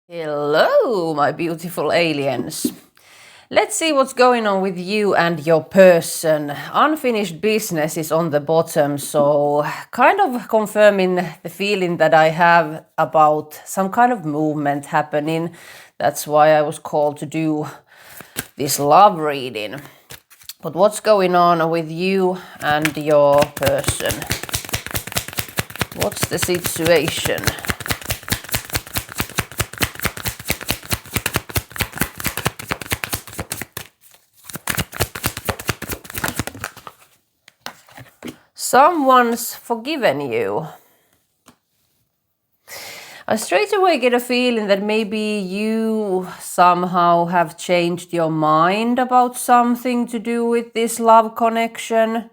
Hello, my beautiful aliens. Let's see what's going on with you and your person. Unfinished business is on the bottom, so kind of confirming the feeling that I have about some kind of movement happening. That's why I was called to do this love reading. But what's going on with you and your person? What's the situation? Someone's forgiven you. I straight away get a feeling that maybe you somehow have changed your mind about something to do with this love connection.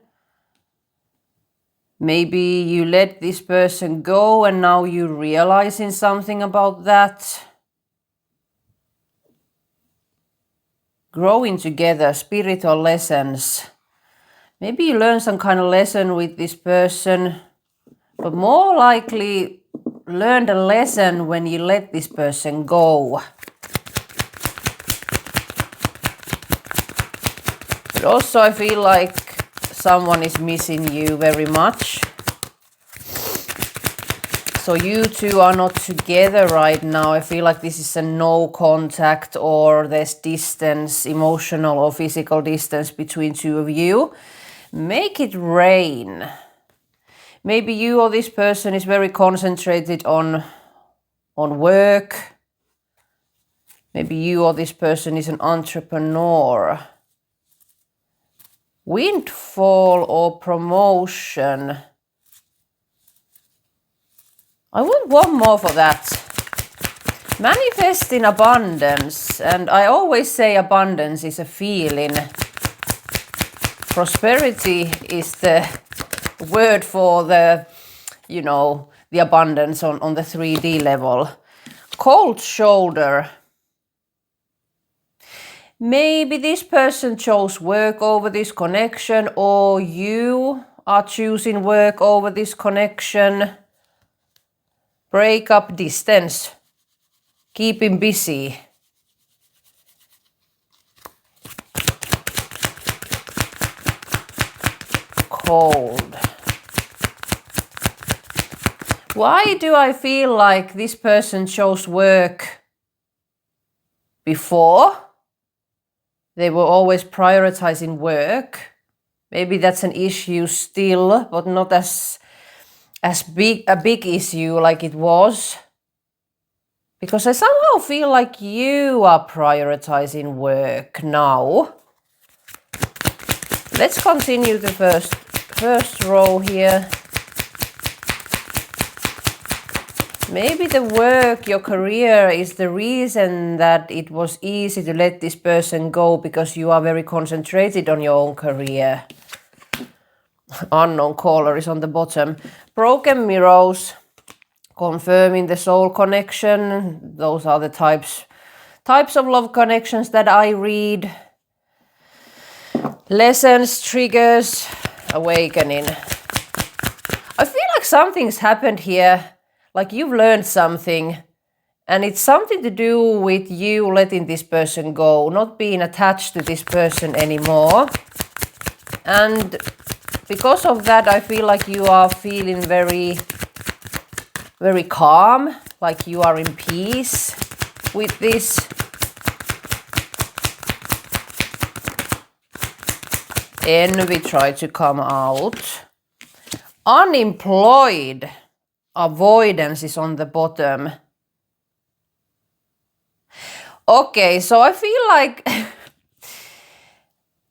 Maybe you let this person go and now you're realizing something about that. Growing together, spiritual lessons. Maybe you learn some kind of lesson with this person, but more likely learn the lesson when you let this person go. But also I feel like someone is missing you very much. So you two are not together right now. I feel like this is a no contact or there's distance, emotional or physical distance between two of you. Make it rain. Maybe you or this person is very concentrated on work. Maybe you or this person is an entrepreneur. Windfall or promotion. I want one more for that. Manifest in abundance. And I always say abundance is a feeling. Prosperity is the word for the abundance on the 3D level. Cold shoulder. Maybe this person chose work over this connection, or you are choosing work over this connection. Break up, distance. Keep him busy. Cold. Why do I feel like this person chose work before? They were always prioritizing work. Maybe that's an issue still, but not as big issue like it was. Because I somehow feel like you are prioritizing work now. Let's continue the first row here. Maybe the work, your career, is the reason that it was easy to let this person go because you are very concentrated on your own career. Unknown caller is on the bottom. Broken mirrors, confirming the soul connection. Those are the types of love connections that I read. Lessons, triggers, awakening. I feel like something's happened here. Like you've learned something, and it's something to do with you letting this person go, not being attached to this person anymore. And because of that, I feel like you are feeling very, very calm, like you are in peace with this. Envy tried to come out. Unemployed. Avoidance is on the bottom. Okay, so I feel like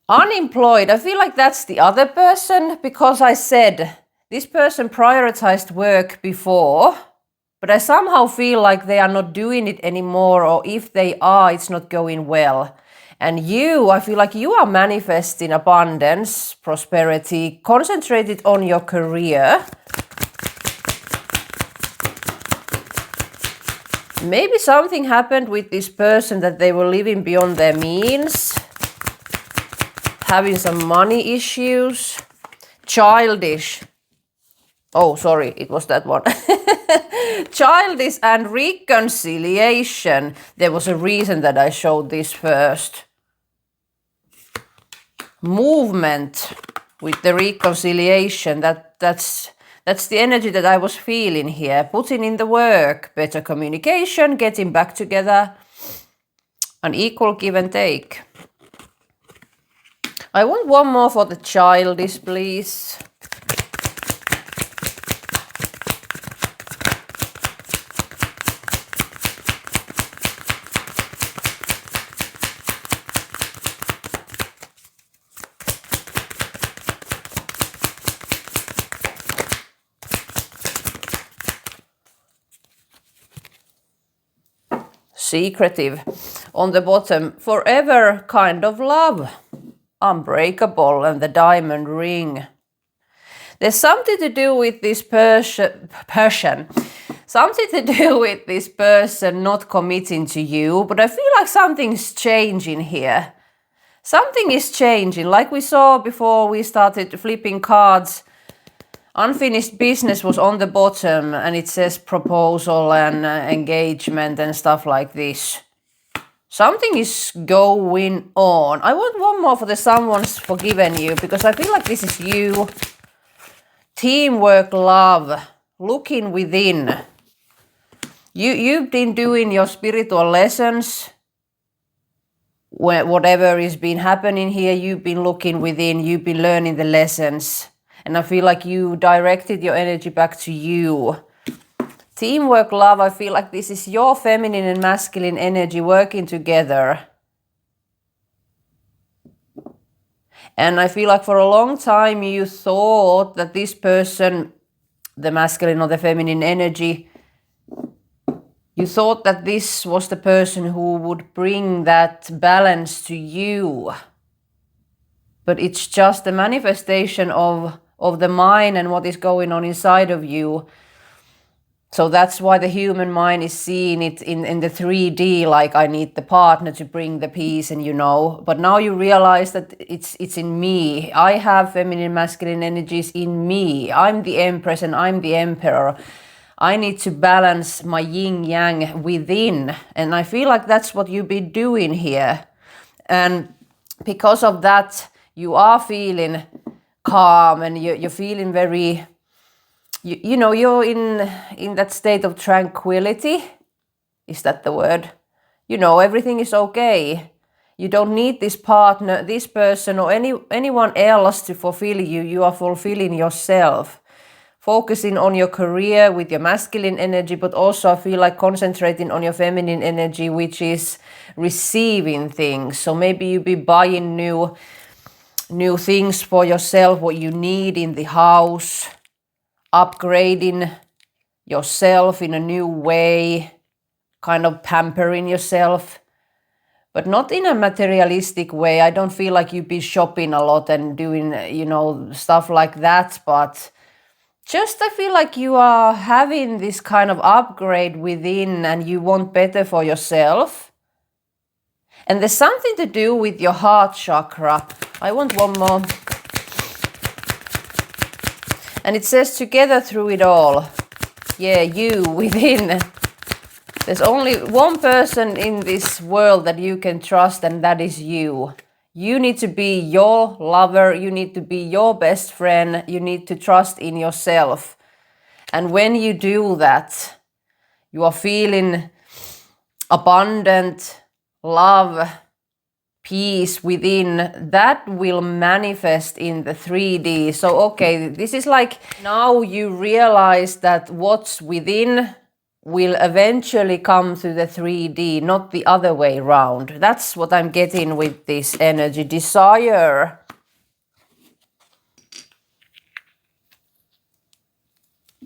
unemployed, I feel like that's the other person, because I said this person prioritized work before, but I somehow feel like they are not doing it anymore, or if they are, it's not going well. And you, I feel like you are manifesting abundance, prosperity, concentrated on your career. Maybe something happened with this person that they were living beyond their means, having some money issues, childish. Oh, sorry, it was that one. Childish and reconciliation. There was a reason that I showed this first. Movement with the reconciliation. That's the energy that I was feeling here. Putting in the work, better communication, getting back together, an equal give and take. I want one more for the childish, please. Secretive. On the bottom, forever kind of love. Unbreakable, and the diamond ring. There's something to do with this person. Something to do with this person not committing to you, but I feel like something's changing here. Something is changing. Like we saw before we started flipping cards, unfinished business was on the bottom and it says proposal and engagement and stuff like this. Something is going on. I want one more for the someone's forgiven you, because I feel like this is you. Teamwork, love, looking within. You've been doing your spiritual lessons. Whatever has been happening here, you've been looking within, you've been learning the lessons. And I feel like you directed your energy back to you. Teamwork, love, I feel like this is your feminine and masculine energy working together. And I feel like for a long time you thought that this person, the masculine or the feminine energy, you thought that this was the person who would bring that balance to you. But it's just a manifestation of the mind and what is going on inside of you. So that's why the human mind is seeing it in the 3D, like I need the partner to bring the peace, and you know. But now you realize that it's in me. I have feminine, masculine energies in me. I'm the empress and I'm the emperor. I need to balance my yin yang within. And I feel like that's what you've been doing here. And because of that, you are feeling calm and you're feeling very... You know, you're in that state of tranquility. Is that the word? You know, everything is okay. You don't need this partner, this person, or anyone else to fulfill you. You are fulfilling yourself. Focusing on your career with your masculine energy, but also I feel like concentrating on your feminine energy, which is receiving things. So maybe you be buying new things for yourself, what you need in the house. Upgrading yourself in a new way, kind of pampering yourself, but not in a materialistic way. I don't feel like you be shopping a lot and doing, you know, stuff like that, but just I feel like you are having this kind of upgrade within and you want better for yourself. And there's something to do with your heart chakra. I want one more. And it says together through it all. Yeah, you within. There's only one person in this world that you can trust, and that is you. You need to be your lover. You need to be your best friend. You need to trust in yourself. And when you do that, you are feeling abundant love, peace within, that will manifest in the 3D. So, okay, this is like now you realize that what's within will eventually come to the 3D, not the other way around. That's what I'm getting with this energy. Desire.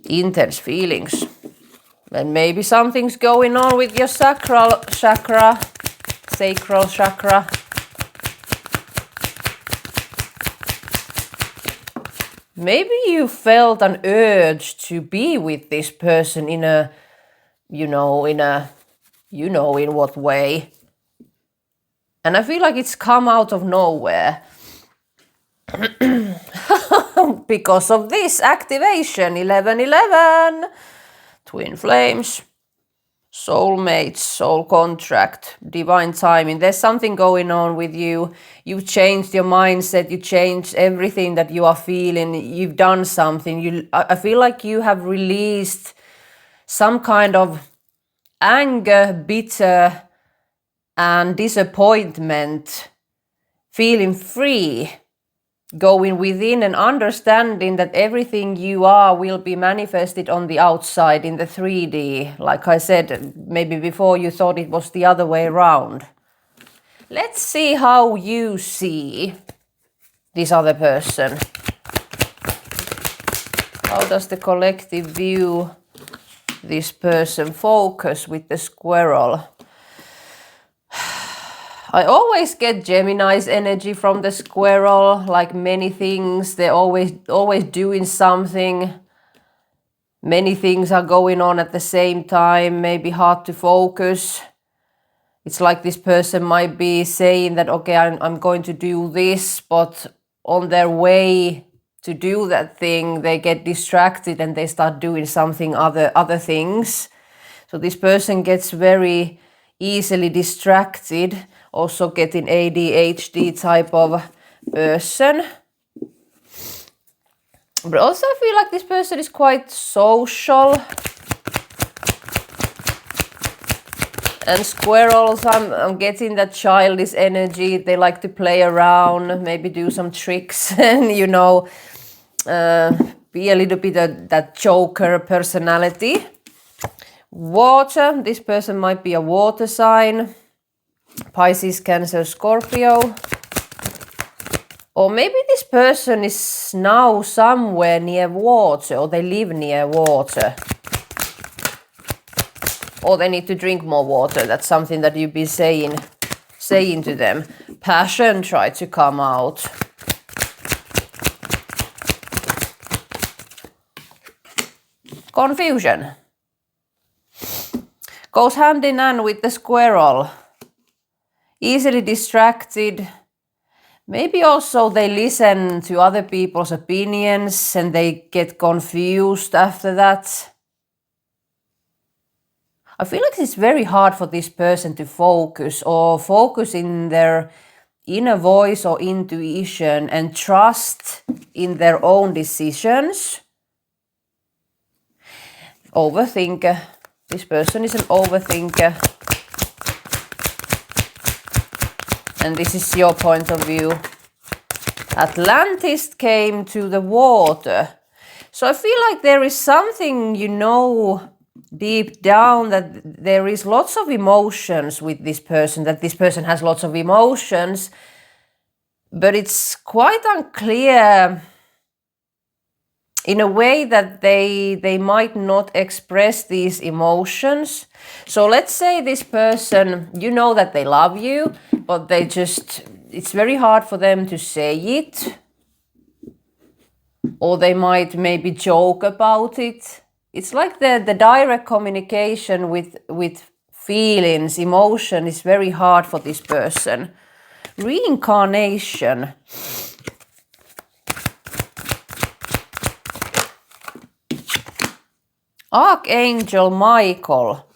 Intense feelings. And maybe something's going on with your sacral chakra. Maybe you felt an urge to be with this person in a, in what way. And I feel like it's come out of nowhere. Because of this activation, 1111. twin flames, soulmates, soul contract, divine timing. There's something going on with you. You've changed your mindset. You changed everything that you are feeling. You've done something. I feel like you have released some kind of anger, bitter, and disappointment, feeling free, going within and understanding that everything you are will be manifested on the outside in the 3D. Like I said, maybe before you thought it was the other way around. Let's see how you see this other person. How does the collective view this person? Focus with the squirrel. I always get Gemini's energy from the squirrel, like many things. They're always doing something. Many things are going on at the same time, maybe hard to focus. It's like this person might be saying that, okay, I'm going to do this, but on their way to do that thing, they get distracted and they start doing something other things. So this person gets very easily distracted, also getting ADHD type of person. But also I feel like this person is quite social. And squirrels, I'm getting that childish energy. They like to play around, maybe do some tricks and, you know, be a little bit of that joker personality. Water, this person might be a water sign. Pisces, Cancer, Scorpio. Or maybe this person is now somewhere near water, or they live near water. Or they need to drink more water. That's something that you've been saying to them. Passion tried to come out. Confusion goes hand in hand with the squirrel. Easily distracted. Maybe also they listen to other people's opinions and they get confused after that. I feel like it's very hard for this person to focus in their inner voice or intuition and trust in their own decisions. Overthinker. This person is an overthinker. And this is your point of view. Atlantis came to the water. So I feel like there is something, you know, deep down that there is lots of emotions with this person, that this person has lots of emotions, but it's quite unclear in a way that they might not express these emotions. So let's say this person, you know that they love you, but it's very hard for them to say it. Or they might maybe joke about it. It's like the direct communication with feelings, emotion is very hard for this person. Reincarnation. Archangel Michael.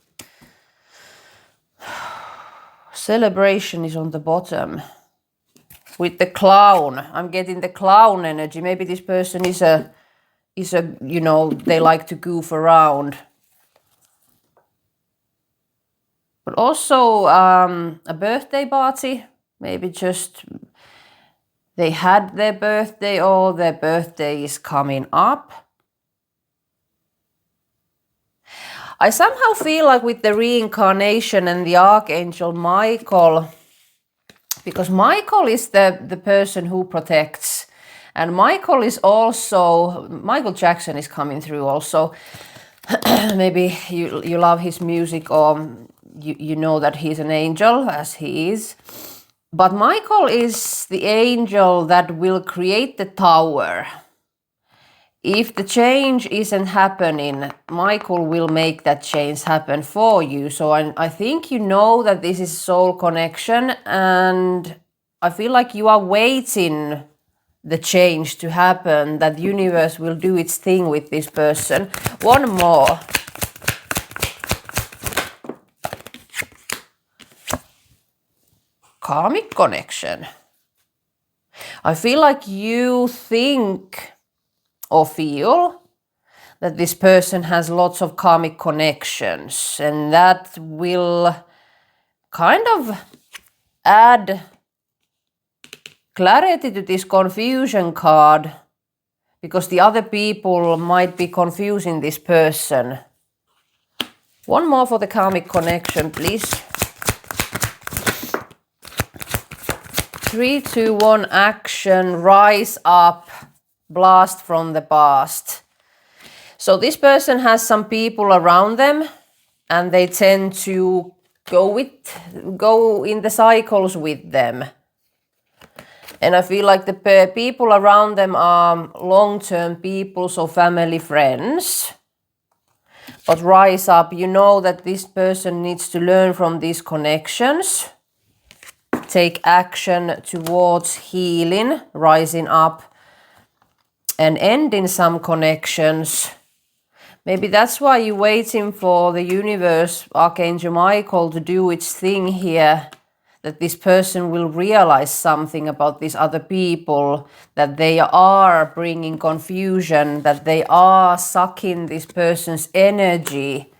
Celebration is on the bottom. With the clown. I'm getting the clown energy. Maybe this person is a, you know, they like to goof around. But also a birthday party. Maybe just they had their birthday or their birthday is coming up. I somehow feel like with the reincarnation and the Archangel Michael, because Michael is the person who protects. And Michael is also, Michael Jackson is coming through also. Maybe you love his music or you know that he's an angel, as he is. But Michael is the angel that will create the tower. If the change isn't happening, Michael will make that change happen for you. So I think you know that this is soul connection, and I feel like you are waiting the change to happen, that the universe will do its thing with this person. One more. karmic connection. I feel like you think or feel that this person has lots of karmic connections, and that will kind of add clarity to this confusion card, because the other people might be confusing this person. One more for the karmic connection, please. 3, 2, 1, action, rise up, blast from the past. So this person has some people around them, and they tend to go in the cycles with them. And I feel like the people around them are long-term people, so family, friends. But rise up, you know that this person needs to learn from these connections. Take action towards healing, rising up, and ending some connections. Maybe that's why you're waiting for the universe, Archangel Michael, to do its thing here. That this person will realize something about these other people, that they are bringing confusion, that they are sucking this person's energy.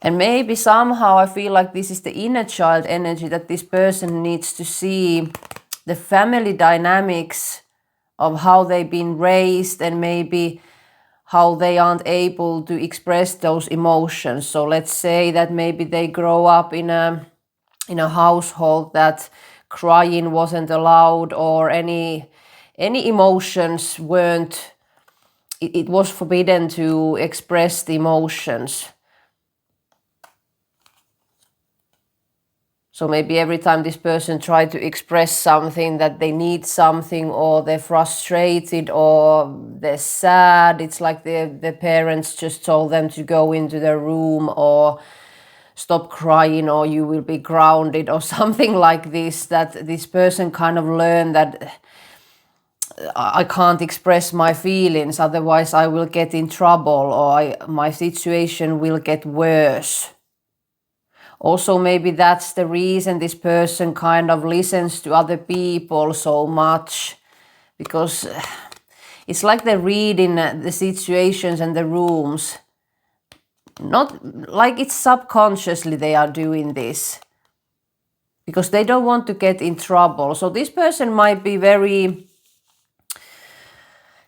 And maybe somehow I feel like this is the inner child energy, that this person needs to see the family dynamics of how they've been raised, and maybe how they aren't able to express those emotions. So let's say that maybe they grow up in a household that crying wasn't allowed, or any emotions weren't, it was forbidden to express the emotions. So maybe every time this person tried to express something, that they need something, or they're frustrated, or they're sad, it's like the parents just told them to go into their room, or stop crying, or you will be grounded, or something like this, that this person kind of learned that I can't express my feelings, otherwise I will get in trouble, or my situation will get worse. Also, maybe that's the reason this person kind of listens to other people so much, because it's like they're reading the situations and the rooms. Not like it's subconsciously they are doing this, because they don't want to get in trouble. So this person might be very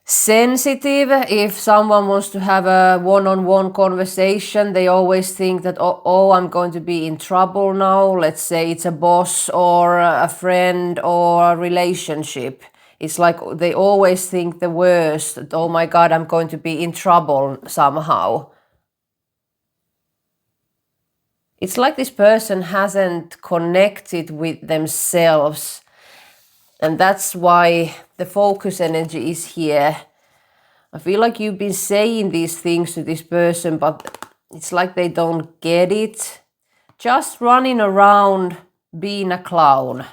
sensitive. If someone wants to have a one-on-one conversation, they always think that, oh, I'm going to be in trouble now. Let's say it's a boss or a friend or a relationship. It's like they always think the worst, that, oh my God, I'm going to be in trouble somehow. It's like this person hasn't connected with themselves. And that's why the focus energy is here. I feel like you've been saying these things to this person, but it's like they don't get it. Just running around being a clown.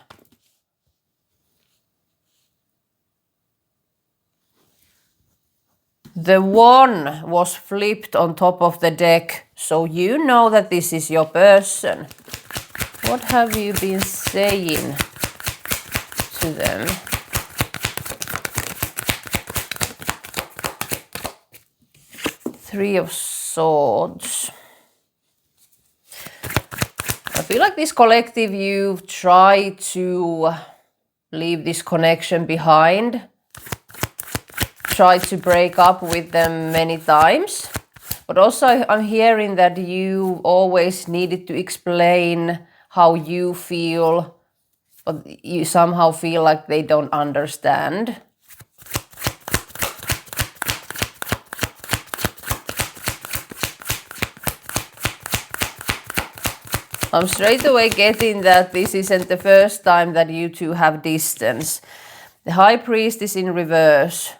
The 1 was flipped on top of the deck, so you know that this is your person. What have you been saying to them? Three of Swords. I feel like this collective, you've tried to leave this connection behind. Tried to break up with them many times. But also I'm hearing that you always needed to explain how you feel, but you somehow feel like they don't understand. I'm straight away getting that this isn't the first time that you two have distance. The High Priest is in reverse.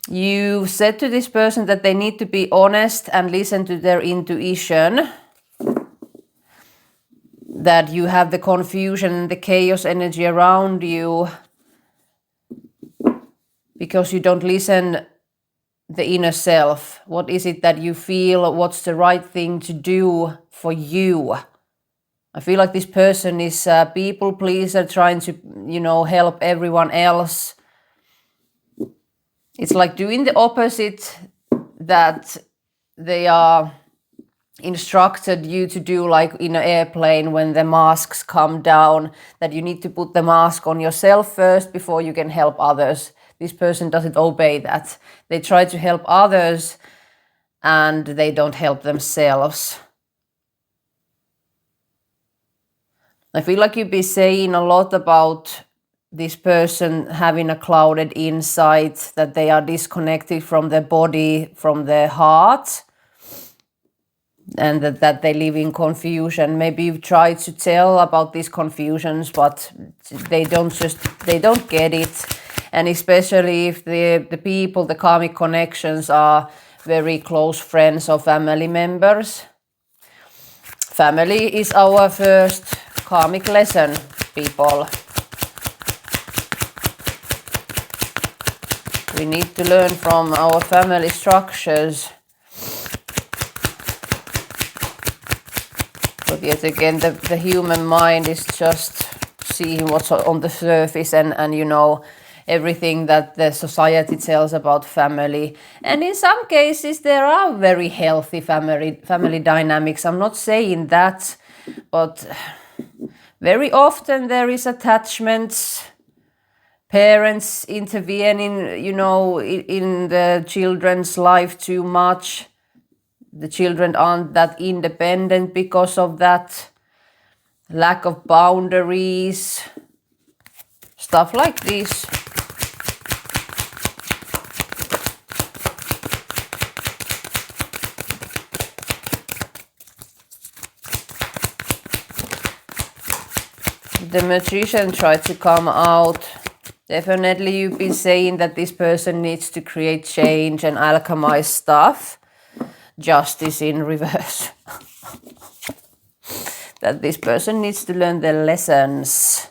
You said to this person that they need to be honest and listen to their intuition. That you have the confusion and the chaos energy around you because you don't listen the inner self. What is it that you feel? What's the right thing to do for you? I feel like this person is a people pleaser, trying to, help everyone else. It's like doing the opposite that they are instructed you to do, like in an airplane when the masks come down, that you need to put the mask on yourself first before you can help others. This person doesn't obey that. They try to help others and they don't help themselves. I feel like you've been saying a lot about this person having a clouded insight, that they are disconnected from their body, from their heart, and that they live in confusion. Maybe you've tried to tell about these confusions, but they don't get it. And especially if the people, the karmic connections, are very close friends or family members. Family is our first karmic lesson, people. We need to learn from our family structures. But yet again, the human mind is just seeing what's on the surface and everything that the society tells about family. And in some cases, there are very healthy family dynamics. I'm not saying that, but very often there is attachments, parents intervening, in the children's life too much. The children aren't that independent because of that. Lack of boundaries, stuff like this. The Magician tried to come out. Definitely you've been saying that this person needs to create change and alchemize stuff. Justice in reverse. That this person needs to learn their lessons.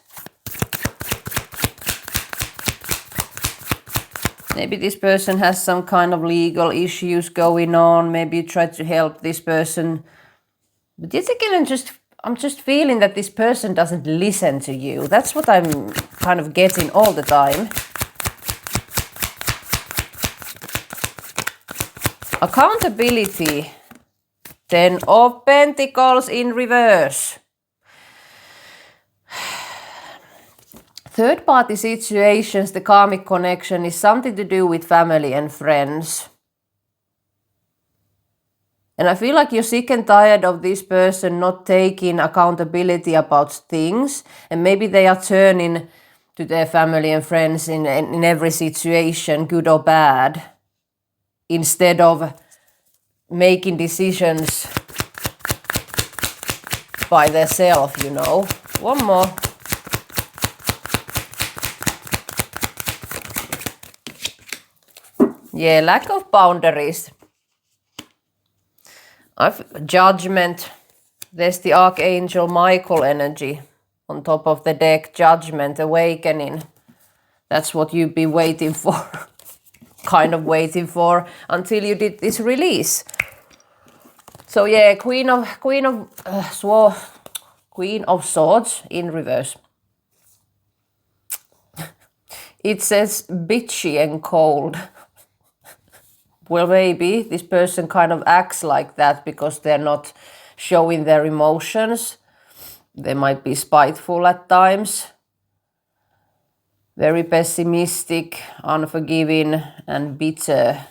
Maybe this person has some kind of legal issues going on. Maybe you try to help this person. But yet again, I'm just feeling that this person doesn't listen to you. That's what I'm kind of getting all the time. Accountability. 10 of Pentacles in reverse. Third party situations, the karmic connection is something to do with family and friends. And I feel like you're sick and tired of this person not taking accountability about things. And maybe they are turning to their family and friends in every situation, good or bad, instead of making decisions by themselves, One more. Yeah, lack of boundaries. Judgment. There's the Archangel Michael energy on top of the deck. Judgment, awakening. That's what you've been waiting for. Kind of waiting for until you did this release. So yeah, Queen of Swords in reverse. It says bitchy and cold. Well, maybe this person kind of acts like that because they're not showing their emotions. They might be spiteful at times. Very pessimistic, unforgiving and bitter,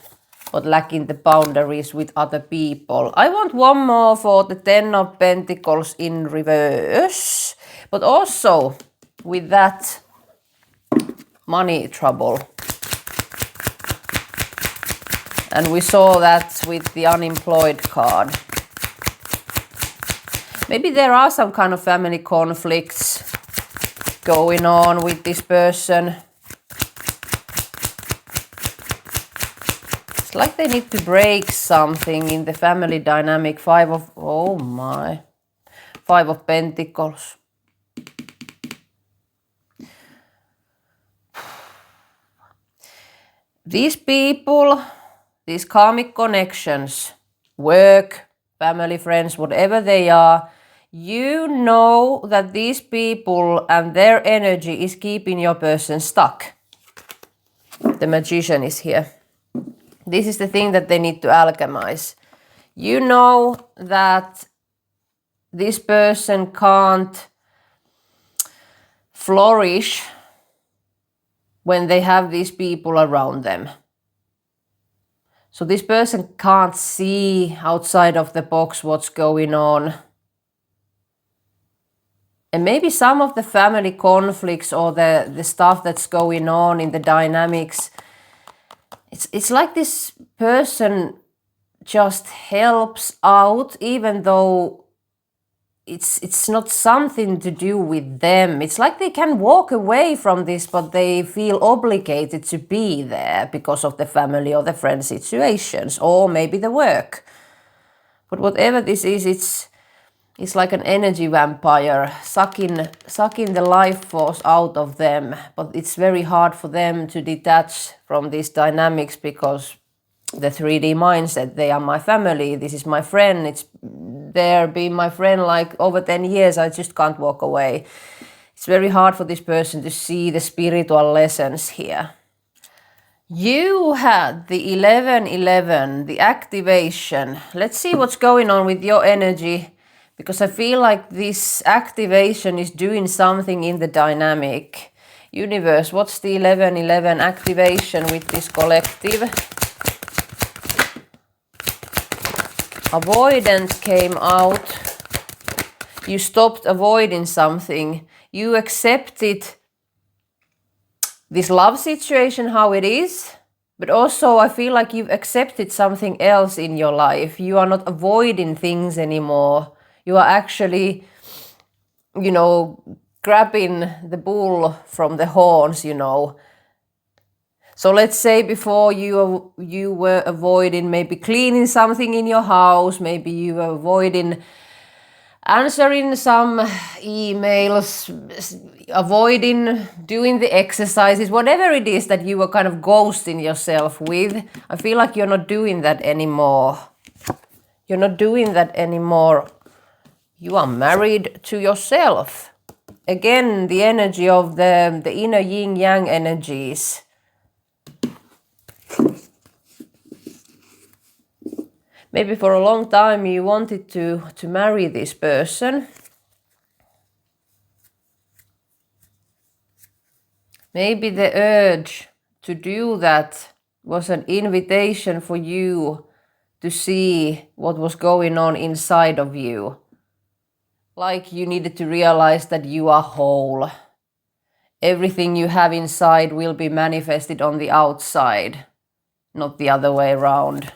but lacking the boundaries with other people. I want one more for the 10 of Pentacles in reverse, but also with that, money trouble. And we saw that with the unemployed card. Maybe there are some kind of family conflicts going on with this person. It's like they need to break something in the family dynamic. 5 of Pentacles. These people, these karmic connections, work, family, friends, whatever they are, You know that these people and their energy is keeping your person stuck. The Magician is here. This is the thing that they need to alchemize. You know that this person can't flourish when they have these people around them. So this person can't see outside of the box what's going on. And maybe some of the family conflicts or the stuff that's going on in the dynamics, it's like this person just helps out even though it's not something to do with them. It's like they can walk away from this, but they feel obligated to be there because of the family or the friend situations, or maybe the work. But whatever this is, it's like an energy vampire sucking the life force out of them. But it's very hard for them to detach from these dynamics because the 3D mindset, they are my family, this is my friend, it's there being my friend like over 10 years, I just can't walk away. It's very hard for this person to see the spiritual lessons here. You had the 1111, the activation. Let's see what's going on with your energy, because I feel like this activation is doing something in the dynamic. Universe, what's the 1111 activation with this collective? Avoidance came out. You stopped avoiding something. You accepted this love situation how it is, but also I feel like you've accepted something else in your life. You are not avoiding things anymore. You are actually, grabbing the bull from the horns, So let's say before you were avoiding maybe cleaning something in your house, maybe you were avoiding answering some emails, avoiding doing the exercises, whatever it is that you were kind of ghosting yourself with. I feel like you're not doing that anymore. You're not doing that anymore. You are married to yourself. Again, the energy of the inner yin-yang energies. Maybe for a long time you wanted to marry this person. Maybe the urge to do that was an invitation for you to see what was going on inside of you. Like you needed to realize that you are whole. Everything you have inside will be manifested on the outside, not the other way around.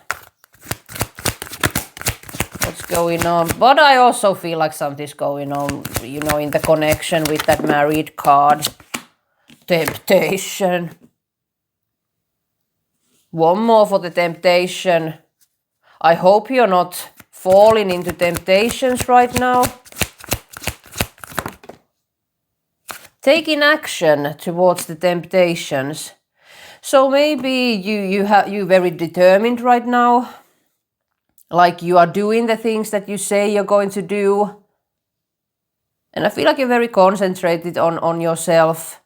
What's going on? But I also feel like something's going on, in the connection with that married card. Temptation. One more for the temptation. I hope you're not falling into temptations right now. Taking action towards the temptations. So maybe you're very determined right now. Like you are doing the things that you say you're going to do. And I feel like you're very concentrated on yourself,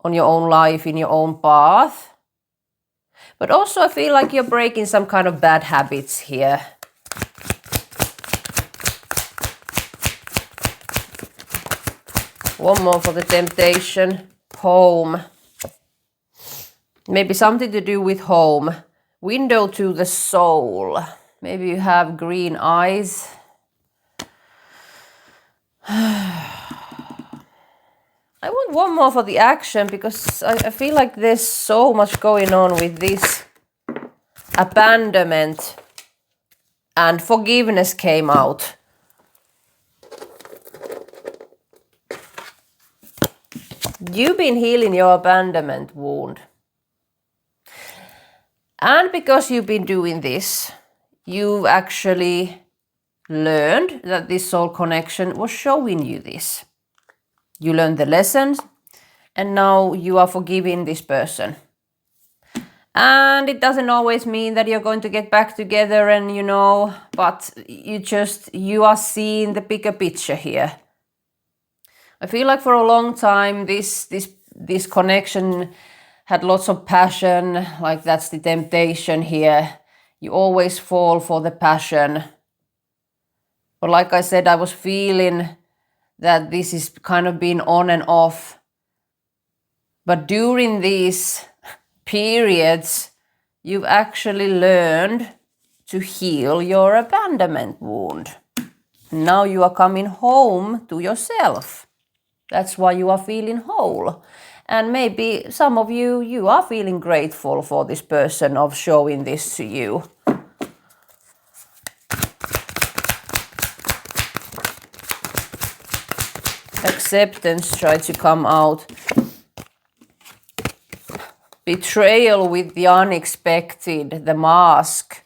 on your own life, in your own path. But also I feel like you're breaking some kind of bad habits here. One more for the temptation. Home. Maybe something to do with home. Window to the soul. Maybe you have green eyes. I want one more for the action because I feel like there's so much going on with this. Abandonment and forgiveness came out. You've been healing your abandonment wound. And because you've been doing this, you've actually learned that this soul connection was showing you this. You learned the lessons and now you are forgiving this person. And it doesn't always mean that you're going to get back together and but you are seeing the bigger picture here. I feel like for a long time this connection had lots of passion, like that's the temptation here. You always fall for the passion. But like I said, I was feeling that this is kind of been on and off. But during these periods, you've actually learned to heal your abandonment wound. Now you are coming home to yourself. That's why you are feeling whole. And maybe some of you are feeling grateful for this person of showing this to you. Acceptance try to come out. Betrayal with the unexpected, the mask.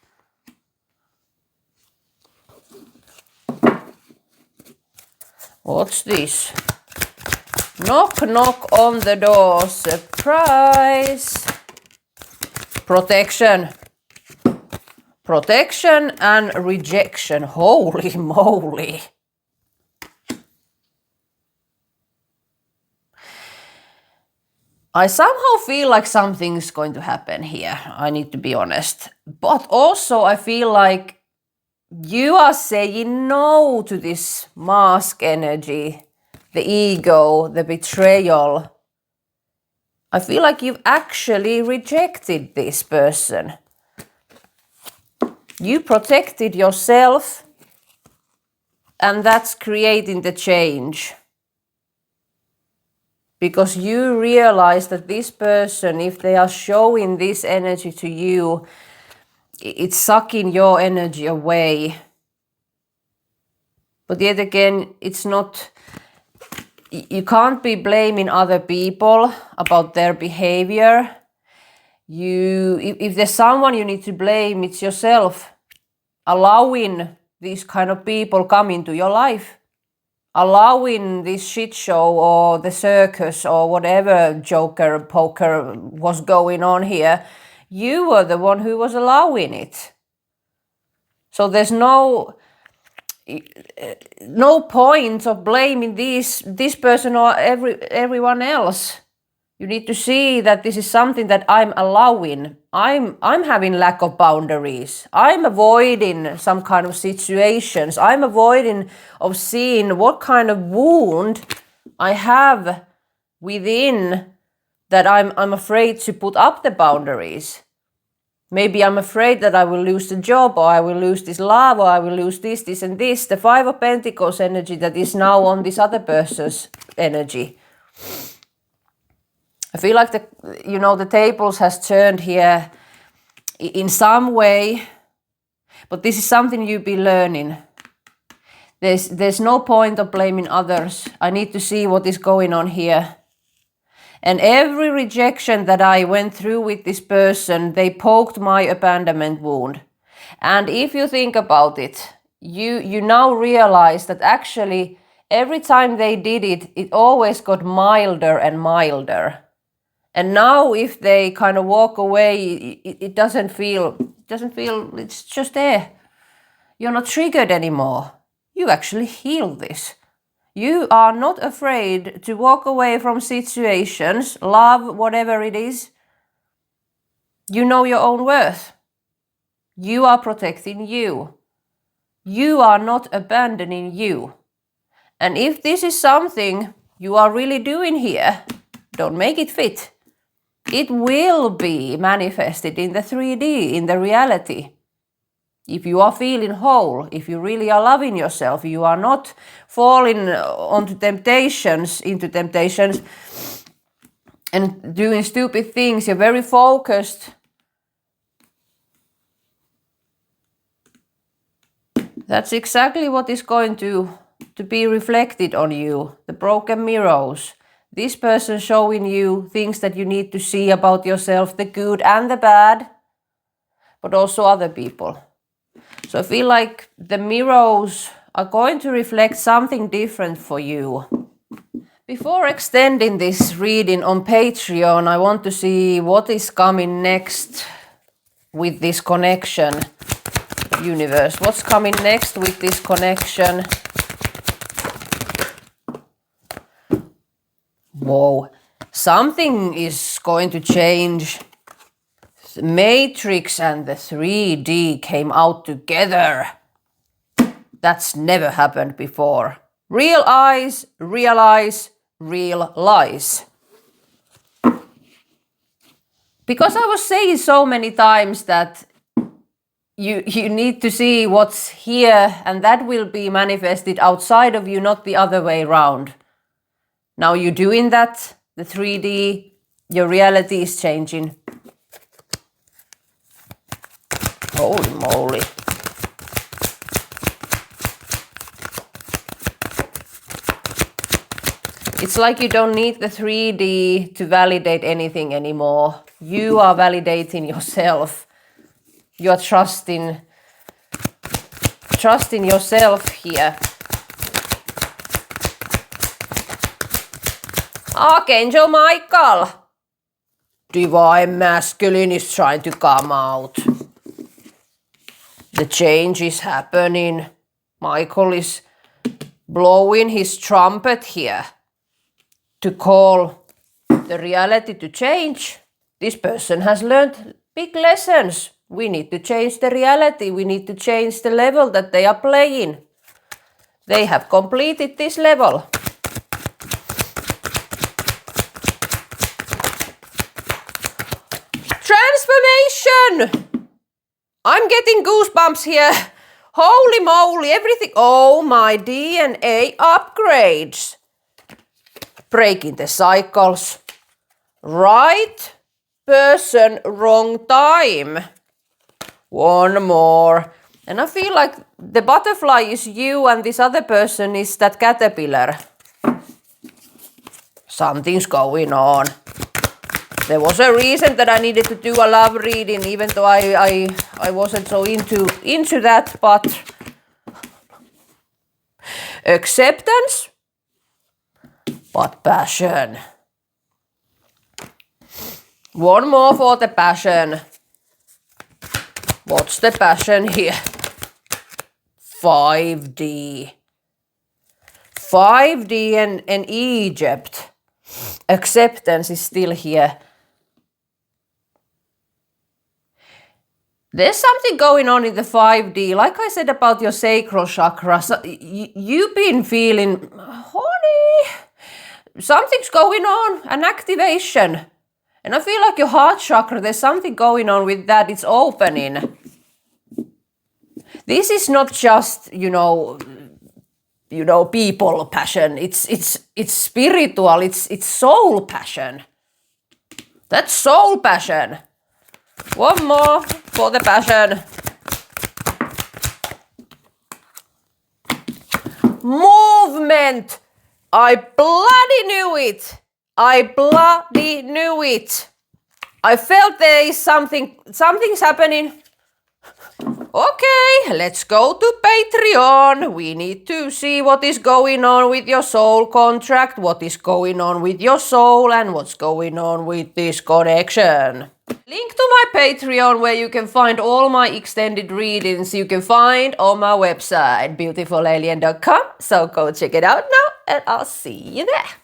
What's this? Knock, knock on the door, surprise. Protection. Protection and rejection. Holy moly. I somehow feel like something's going to happen here. I need to be honest. But also I feel like you are saying no to this mask energy, the ego, the betrayal. I feel like you've actually rejected this person. You protected yourself, and that's creating the change. Because you realize that this person, if they are showing this energy to you, it's sucking your energy away. But yet again, it's not, you can't be blaming other people about their behavior. If there's someone you need to blame, it's yourself. Allowing these kind of people come into your life. Allowing this shit show or the circus or whatever joker poker was going on here, you were the one who was allowing it. So there's no point of blaming this person or everyone else. You need to see that this is something that I'm allowing. I'm having lack of boundaries. I'm avoiding some kind of situations. I'm avoiding of seeing what kind of wound I have within that I'm afraid to put up the boundaries. Maybe I'm afraid that I will lose the job, or I will lose this love, or I will lose this and this. The Five of Pentacles energy that is now on this other person's energy. I feel like the tables has turned here in some way, but this is something you've been learning. There's no point of blaming others. I need to see what is going on here. And every rejection that I went through with this person, they poked my abandonment wound. And if you think about it, you now realize that actually every time they did it, it always got milder and milder. And now if they kind of walk away, it doesn't feel, it's just there. You're not triggered anymore. You actually heal this. You are not afraid to walk away from situations, love, whatever it is. You know your own worth. You are protecting you. You are not abandoning you. And if this is something you are really doing here, don't make it fit. It will be manifested in the 3D, in the reality. If you are feeling whole, if you really are loving yourself, you are not falling into temptations and doing stupid things, you're very focused. That's exactly what is going to be reflected on you, the broken mirrors. This person showing you things that you need to see about yourself, the good and the bad, but also other people. So I feel like the mirrors are going to reflect something different for you. Before extending this reading on Patreon, I want to see what is coming next with this connection. Universe, what's coming next with this connection? Whoa, something is going to change. The Matrix and the 3D came out together. That's never happened before. Real eyes, realize, real lies. Because I was saying so many times that you need to see what's here, and that will be manifested outside of you, not the other way around. Now you're doing that, the 3D, your reality is changing. Holy moly. It's like you don't need the 3D to validate anything anymore. You are validating yourself. You are trusting yourself here. Archangel Michael. Divine Masculine is trying to come out. The change is happening. Michael is blowing his trumpet here to call the reality to change. This person has learned big lessons. We need to change the reality. We need to change the level that they are playing. They have completed this level. Transformation! I'm getting goosebumps here. Holy moly, everything. Oh, my DNA upgrades. Breaking the cycles. Right person, wrong time. One more. And I feel like the butterfly is you and this other person is that caterpillar. Something's going on. There was a reason that I needed to do a love reading, even though I wasn't so into that, but acceptance, but passion. One more for the passion. What's the passion here? 5D. 5D and Egypt. Acceptance is still here. There's something going on in the 5D. Like I said about your sacral chakra, you've been feeling, honey, something's going on, an activation. And I feel like your heart chakra, there's something going on with that. It's opening. This is not just, people passion. It's spiritual. It's soul passion. That's soul passion. One more for the passion. Movement. I bloody knew it. I bloody knew it. I felt there is something's happening. Okay, let's go to Patreon. We need to see what is going on with your soul contract, what is going on with your soul, and what's going on with this connection. Link to my Patreon where you can find all my extended readings you can find on my website, beautifulalien.com. So go check it out now and I'll see you there.